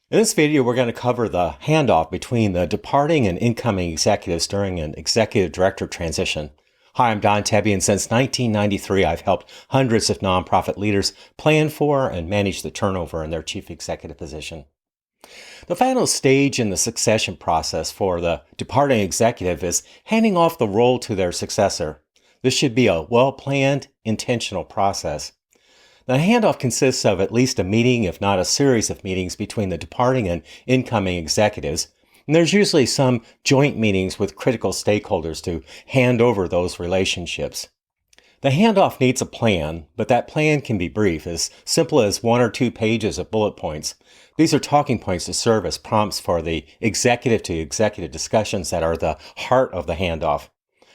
In this video, we're going to cover the handoff between the departing and incoming executives during an executive director transition. Hi, I'm Don Tebby, and since 1993, I've helped hundreds of nonprofit leaders plan for and manage the turnover in their chief executive position. The final stage in the succession process for the departing executive is handing off the role to their successor. This should be a well-planned, intentional process. The handoff consists of at least a meeting, if not a series of meetings, between the departing and incoming executives. And there's usually some joint meetings with critical stakeholders to hand over those relationships. The handoff needs a plan, but that plan can be brief, as simple as 1 or 2 pages of bullet points. These are talking points to serve as prompts for the executive to executive discussions that are the heart of the handoff.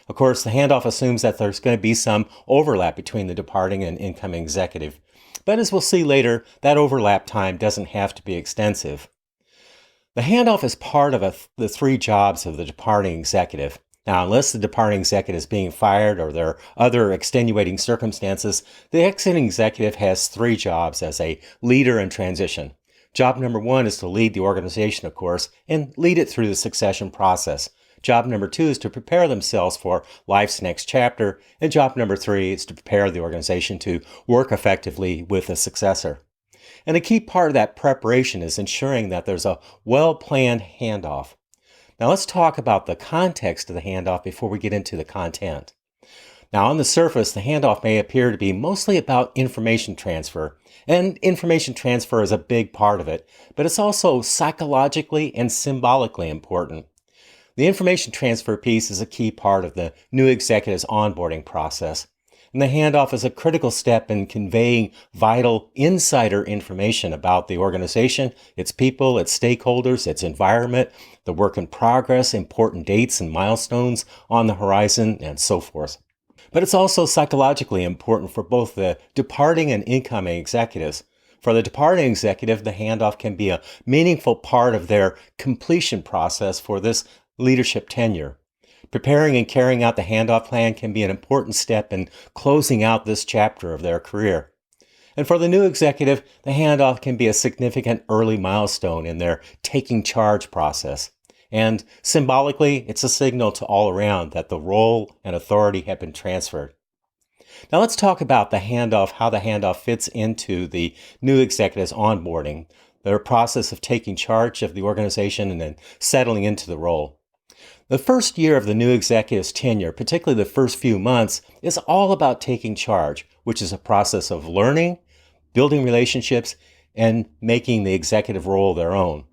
Of course, the handoff assumes that there's going to be some overlap between the departing and incoming executive. But as we'll see later, that overlap time doesn't have to be extensive. The handoff is part of the 3 jobs of the departing executive. Now, unless the departing executive is being fired or there are other extenuating circumstances, the exiting executive has 3 jobs as a leader in transition. Job number 1 is to lead the organization, of course, and lead it through the succession process. Job number 2 is to prepare themselves for life's next chapter, and job number 3 is to prepare the organization to work effectively with a successor. And a key part of that preparation is ensuring that there's a well-planned handoff. Now let's talk about the context of the handoff before we get into the content. Now on the surface, the handoff may appear to be mostly about information transfer, and information transfer is a big part of it, but it's also psychologically and symbolically important. The information transfer piece is a key part of the new executive's onboarding process, and the handoff is a critical step in conveying vital insider information about the organization, its people, its stakeholders, its environment, the work in progress, important dates and milestones on the horizon, and so forth. But it's also psychologically important for both the departing and incoming executives. For the departing executive, the handoff can be a meaningful part of their completion process for this leadership tenure. Preparing and carrying out the handoff plan can be an important step in closing out this chapter of their career. And for the new executive, the handoff can be a significant early milestone in their taking charge process. And symbolically, it's a signal to all around that the role and authority have been transferred. Now let's talk about the handoff, how the handoff fits into the new executive's onboarding, their process of taking charge of the organization and then settling into the role. The first year of the new executive's tenure, particularly the first few months, is all about taking charge, which is a process of learning, building relationships, and making the executive role their own.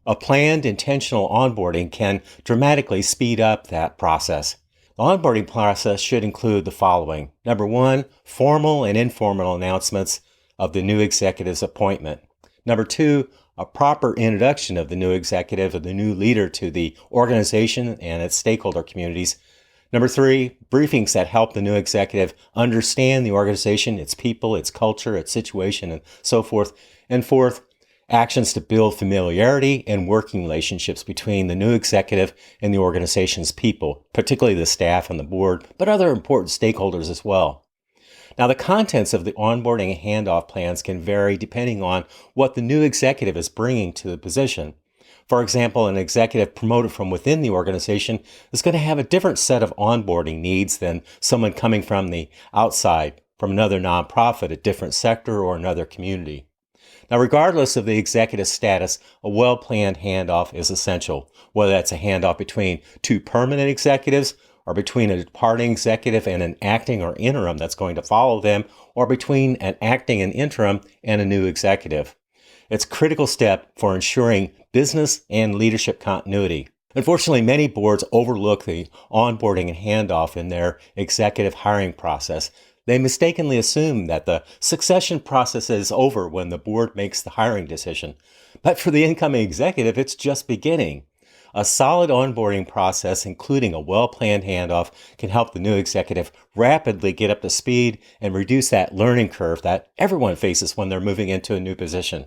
A planned, intentional onboarding can dramatically speed up that process. The onboarding process should include the following. Number 1, formal and informal announcements of the new executive's appointment. Number 2, a proper introduction of the new executive or the new leader to the organization and its stakeholder communities. Number 3, briefings that help the new executive understand the organization, its people, its culture, its situation, and so forth. And 4th, actions to build familiarity and working relationships between the new executive and the organization's people, particularly the staff and the board, but other important stakeholders as well. Now, the contents of the onboarding and handoff plans can vary depending on what the new executive is bringing to the position. For example, an executive promoted from within the organization is going to have a different set of onboarding needs than someone coming from the outside, from another nonprofit, a different sector, or another community. Now, regardless of the executive status, a well-planned handoff is essential, whether that's a handoff between 2 permanent executives, or between a departing executive and an acting or interim that's going to follow them, or between an acting and interim and a new executive. It's a critical step for ensuring business and leadership continuity. Unfortunately, many boards overlook the onboarding and handoff in their executive hiring process. They mistakenly assume that the succession process is over when the board makes the hiring decision. But for the incoming executive, it's just beginning. A solid onboarding process, including a well-planned handoff, can help the new executive rapidly get up to speed and reduce that learning curve that everyone faces when they're moving into a new position.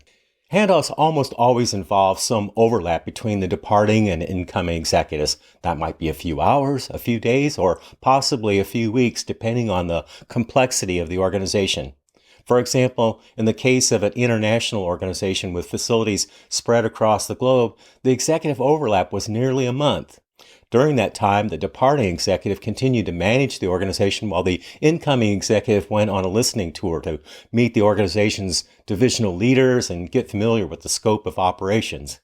Handoffs almost always involve some overlap between the departing and incoming executives. That might be a few hours, a few days, or possibly a few weeks, depending on the complexity of the organization. For example, in the case of an international organization with facilities spread across the globe, the executive overlap was nearly a month. During that time, the departing executive continued to manage the organization while the incoming executive went on a listening tour to meet the organization's divisional leaders and get familiar with the scope of operations.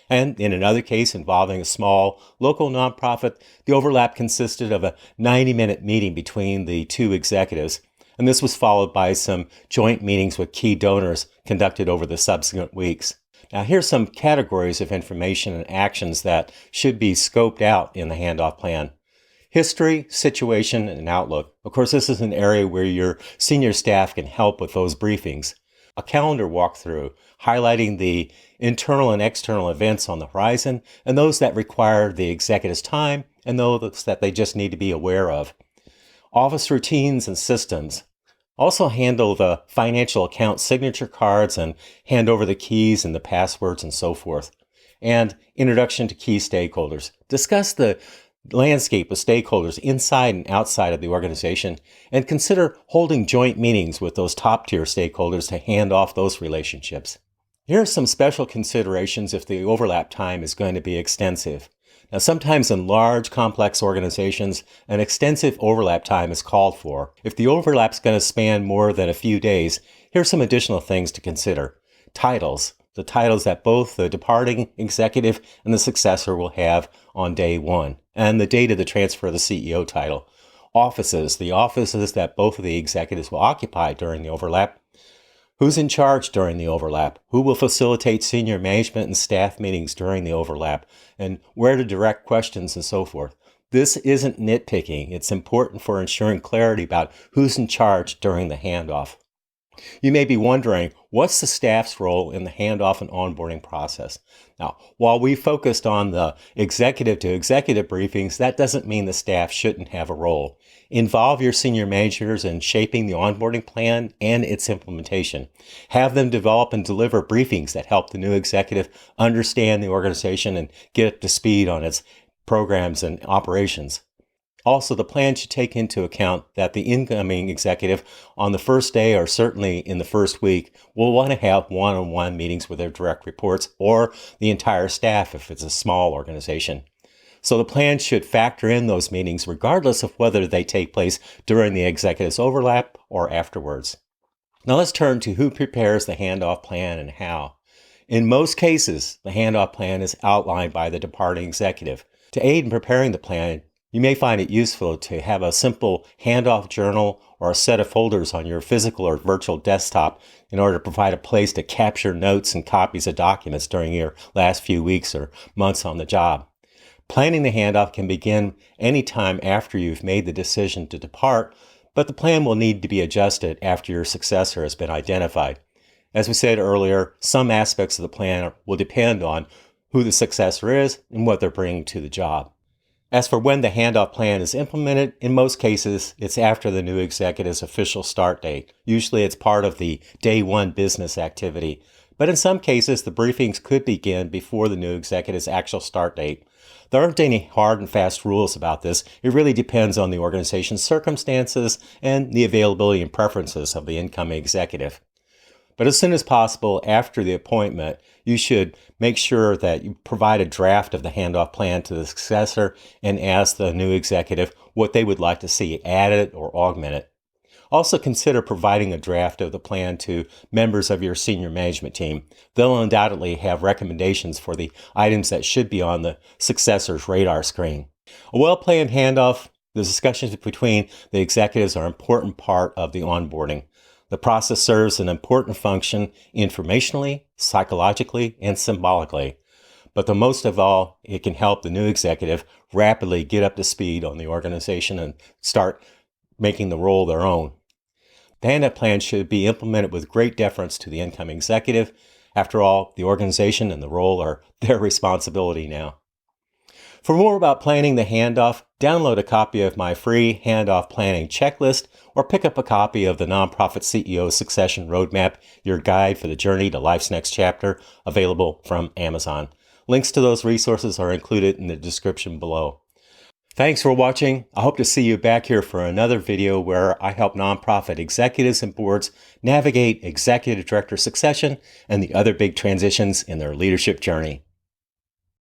And in another case involving a small local nonprofit, the overlap consisted of a 90-minute meeting between the two executives, and this was followed by some joint meetings with key donors conducted over the subsequent weeks. Now, here's some categories of information and actions that should be scoped out in the handoff plan. History, situation, and outlook. Of course, this is an area where your senior staff can help with those briefings. A calendar walkthrough, highlighting the internal and external events on the horizon, and those that require the executive's time, and those that they just need to be aware of. Office routines and systems. Also handle the financial account signature cards and hand over the keys and the passwords and so forth. And introduction to key stakeholders. Discuss the landscape of stakeholders inside and outside of the organization, and consider holding joint meetings with those top-tier stakeholders to hand off those relationships. Here are some special considerations if the overlap time is going to be extensive. Now, sometimes in large, complex organizations, an extensive overlap time is called for. If the overlap is going to span more than a few days, here's some additional things to consider. Titles. The titles that both the departing executive and the successor will have on day one, and the date of the transfer of the CEO title. Offices. The offices that both of the executives will occupy during the overlap. Who's in charge during the overlap? Who will facilitate senior management and staff meetings during the overlap? And where to direct questions and so forth. This isn't nitpicking. It's important for ensuring clarity about who's in charge during the handoff. You may be wondering, what's the staff's role in the handoff and onboarding process? Now, while we focused on the executive to executive briefings, that doesn't mean the staff shouldn't have a role. Involve your senior managers in shaping the onboarding plan and its implementation. Have them develop and deliver briefings that help the new executive understand the organization and get up to speed on its programs and operations. Also, the plan should take into account that the incoming executive on the first day, or certainly in the first week, will want to have one-on-one meetings with their direct reports or the entire staff if it's a small organization. So the plan should factor in those meetings regardless of whether they take place during the executive's overlap or afterwards. Now let's turn to who prepares the handoff plan and how. In most cases, the handoff plan is outlined by the departing executive. To aid in preparing the plan, you may find it useful to have a simple handoff journal or a set of folders on your physical or virtual desktop in order to provide a place to capture notes and copies of documents during your last few weeks or months on the job. Planning the handoff can begin any time after you've made the decision to depart, but the plan will need to be adjusted after your successor has been identified. As we said earlier, some aspects of the plan will depend on who the successor is and what they're bringing to the job. As for when the handoff plan is implemented, in most cases, it's after the new executive's official start date. Usually it's part of the day one business activity. But in some cases, the briefings could begin before the new executive's actual start date. There aren't any hard and fast rules about this. It really depends on the organization's circumstances and the availability and preferences of the incoming executive. But as soon as possible after the appointment, you should make sure that you provide a draft of the handoff plan to the successor and ask the new executive what they would like to see added or augmented. Also consider providing a draft of the plan to members of your senior management team. They'll undoubtedly have recommendations for the items that should be on the successor's radar screen. A well-planned handoff, the discussions between the executives are an important part of the onboarding. The process serves an important function informationally, psychologically, and symbolically. But the most of all, it can help the new executive rapidly get up to speed on the organization and start making the role their own. The handoff plan should be implemented with great deference to the incoming executive. After all, the organization and the role are their responsibility now. For more about planning the handoff, download a copy of my free handoff planning checklist or pick up a copy of the Nonprofit CEO Succession Roadmap, your guide for the journey to life's next chapter, available from Amazon. Links to those resources are included in the description below. Thanks for watching. I hope to see you back here for another video where I help nonprofit executives and boards navigate executive director succession and the other big transitions in their leadership journey.